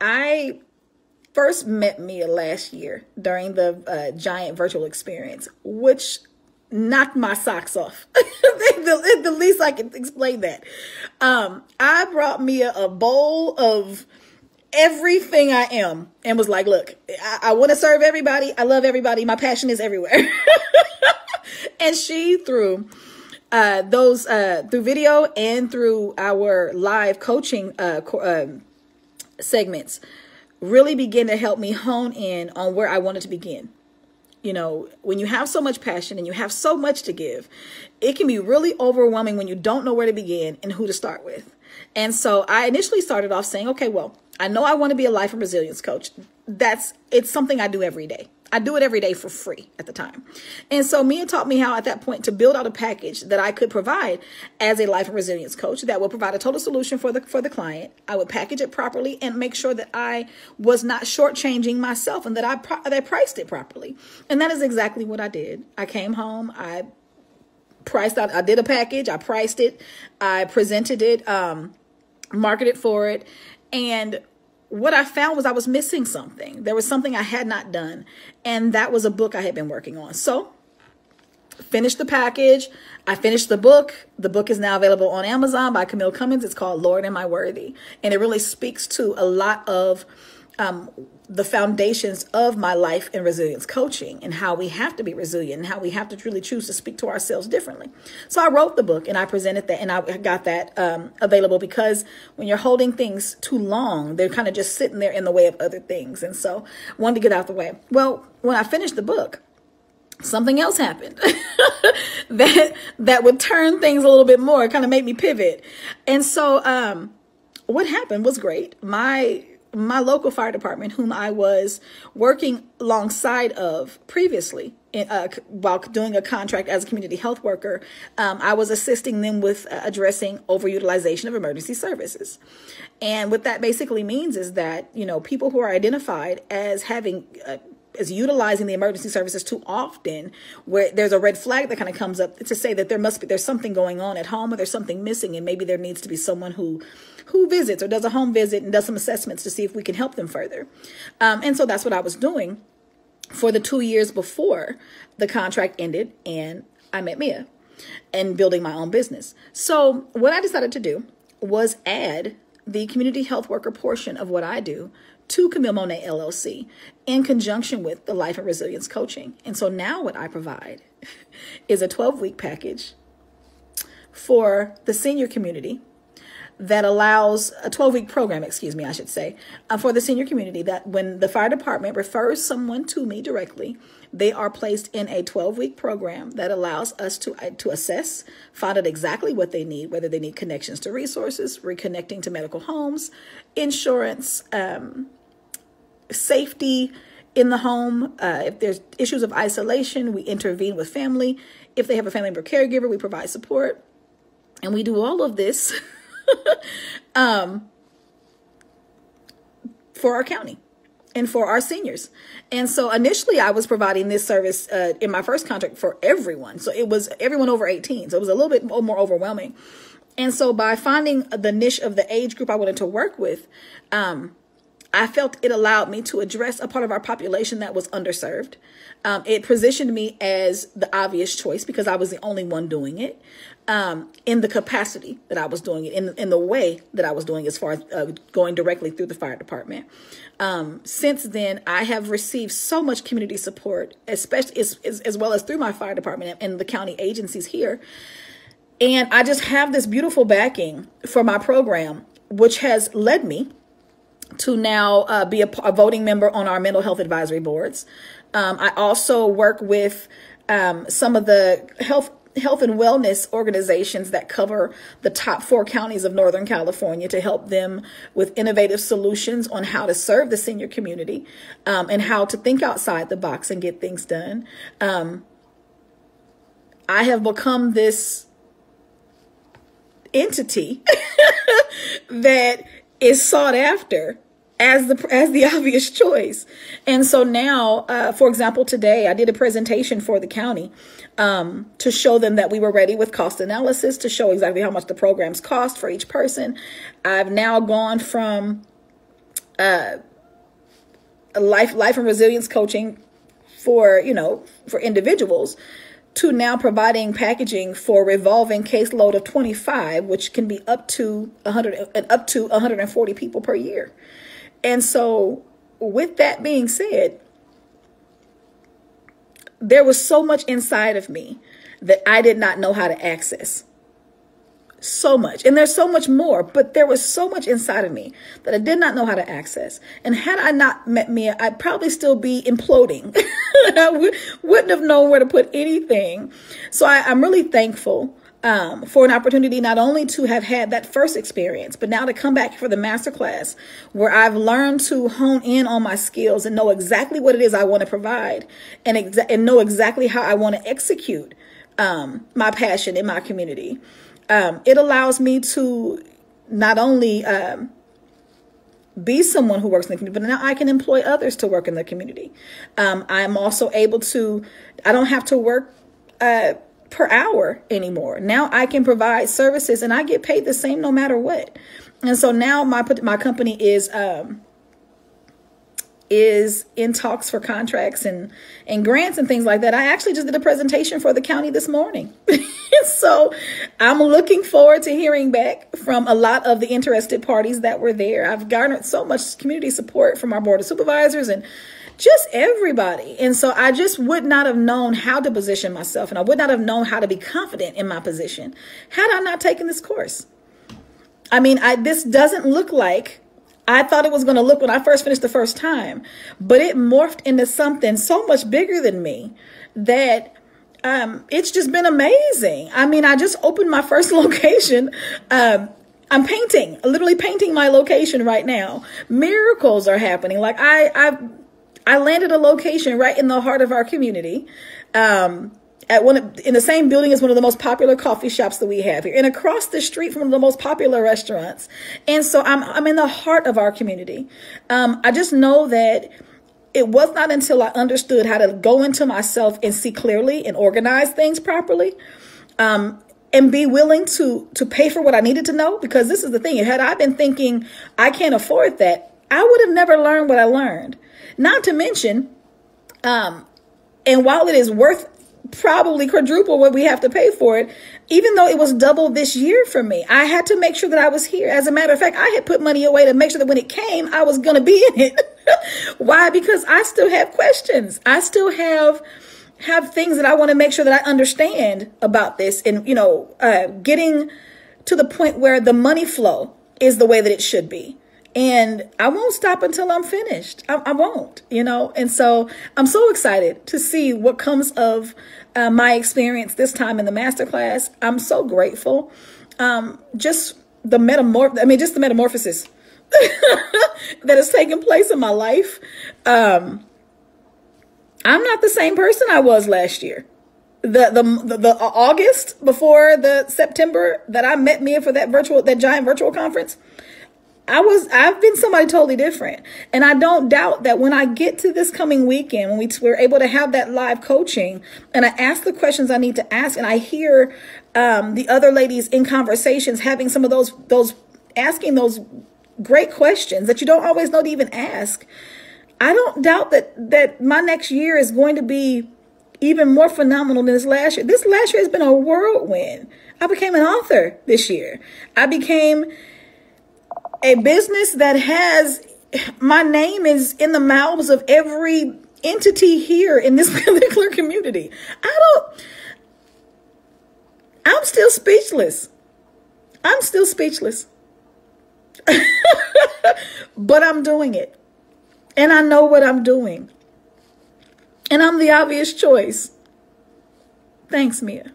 I first met Mia last year during the giant virtual experience, which knocked my socks off. The least I can explain that. I brought Mia a bowl of everything I am and was like, look, I want to serve everybody. I love everybody. My passion is everywhere. And she, through through video and through our live coaching segments, really began to help me hone in on where I wanted to begin. You know, when you have so much passion and you have so much to give, it can be really overwhelming when you don't know where to begin and who to start with. And so I initially started off saying, okay, well, I know I want to be a life and resilience coach. It's something I do every day. I do it every day for free at the time. And so Mia taught me how at that point to build out a package that I could provide as a life and resilience coach that would provide a total solution for the client. I would package it properly and make sure that I was not shortchanging myself and that I priced it properly. And that is exactly what I did. I came home, I priced out, I did a package, I priced it, I presented it, marketed for it. And what I found was I was missing something. There was something I had not done. And that was a book I had been working on. So finished the package. I finished the book. The book is now available on Amazon by Camille. It's called Lord, Am I Worthy? And it really speaks to a lot of the foundations of my life and resilience coaching and how we have to be resilient and how we have to truly choose to speak to ourselves differently. So I wrote the book and I presented that, and I got that available because when you're holding things too long, they're kind of just sitting there in the way of other things. And so I wanted to get out the way. Well, when I finished the book, something else happened that would turn things a little bit more. It kind of made me pivot. And so what happened was great. My local fire department, whom I was working alongside of previously while doing a contract as a community health worker, I was assisting them with addressing overutilization of emergency services. And what that basically means is that, you know, people who are identified as having is utilizing the emergency services too often, where there's a red flag that kind of comes up to say that there's something going on at home, or there's something missing, and maybe there needs to be someone who visits or does a home visit and does some assessments to see if we can help them further. And so that's what I was doing for the 2 years before the contract ended and I met Mia and building my own business. So what I decided to do was add the community health worker portion of what I do to Camille Monet LLC in conjunction with the life and resilience coaching. And so now what I provide is a 12-week package for the senior community that allows a 12-week program, I should say, for the senior community, that when the fire department refers someone to me directly, they are placed in a 12-week program that allows us to assess, find out exactly what they need, whether they need connections to resources, reconnecting to medical homes, insurance, safety in the home. If there's issues of isolation, we intervene with family. If they have a family member caregiver, we provide support. And we do all of this for our county and for our seniors. And so initially I was providing this service in my first contract for everyone. So it was everyone over 18. So it was a little bit more overwhelming. And so by finding the niche of the age group I wanted to work with, I felt it allowed me to address a part of our population that was underserved. It positioned me as the obvious choice because I was the only one doing it, in the capacity that I was doing it, in the way that I was doing, as far as going directly through the fire department. Since then, I have received so much community support, especially as well as through my fire department and the county agencies here. And I just have this beautiful backing for my program, which has led me to now be a voting member on our mental health advisory boards. I also work with some of the health and wellness organizations that cover the top 4 counties of Northern California to help them with innovative solutions on how to serve the senior community, and how to think outside the box and get things done. I have become this entity that is sought after as the obvious choice. And so now, for example, today I did a presentation for the county to show them that we were ready with cost analysis, to show exactly how much the programs cost for each person. I've now gone from life and resilience coaching for, for individuals, to now providing packaging for a revolving caseload of 25, which can be up to 140 people per year. And so with that being said, there was so much inside of me that I did not know how to access. So much. And there's so much more, but there was so much inside of me that I did not know how to access. And had I not met Mia, I'd probably still be imploding. I wouldn't have known where to put anything. So I'm really thankful for an opportunity not only to have had that first experience, but now to come back for the masterclass where I've learned to hone in on my skills and know exactly what it is I want to provide and know exactly how I want to execute my passion in my community. It allows me to not only be someone who works in the community, but now I can employ others to work in the community. I'm also able to, I don't have to work per hour anymore. Now I can provide services and I get paid the same no matter what. And so now my company is in talks for contracts and grants and things like that. I actually just did a presentation for the county this morning. So I'm looking forward to hearing back from a lot of the interested parties that were there. I've garnered so much community support from our board of supervisors and just everybody. And so I just would not have known how to position myself, and I would not have known how to be confident in my position had I not taken this course. I mean, this doesn't look like I thought it was going to look when I first finished the first time, but it morphed into something so much bigger than me that it's just been amazing. I mean, I just opened my first location. I'm literally painting my location right now. Miracles are happening. Like I landed a location right in the heart of our community. In the same building as one of the most popular coffee shops that we have here, and across the street from one of the most popular restaurants. And so I'm in the heart of our community. I just know that it was not until I understood how to go into myself and see clearly and organize things properly, and be willing to pay for what I needed to know. Because this is the thing: had I been thinking I can't afford that, I would have never learned what I learned. Not to mention, and while it is worth probably quadruple what we have to pay for it, even though it was double this year for me, I had to make sure that I was here. As a matter of fact, I had put money away to make sure that when it came, I was going to be in it. Why? Because I still have questions. I still have things that I want to make sure that I understand about this, and, getting to the point where the money flow is the way that it should be. And I won't stop until I'm finished. I won't, and so I'm so excited to see what comes of my experience this time in the masterclass. I'm so grateful. Just the metamorphosis that has taken place in my life. I'm not the same person I was last year. The August before the September that I met Mia for that giant virtual conference, I've been somebody totally different. And I don't doubt that when I get to this coming weekend, when we're able to have that live coaching and I ask the questions I need to ask, and I hear the other ladies in conversations having some of those asking those great questions that you don't always know to even ask, I don't doubt that my next year is going to be even more phenomenal than this last year. This last year has been a whirlwind. I became an author this year. I became a business that has, my name is in the mouths of every entity here in this particular community. I'm still speechless. But I'm doing it. And I know what I'm doing. And I'm the obvious choice. Thanks, Mia.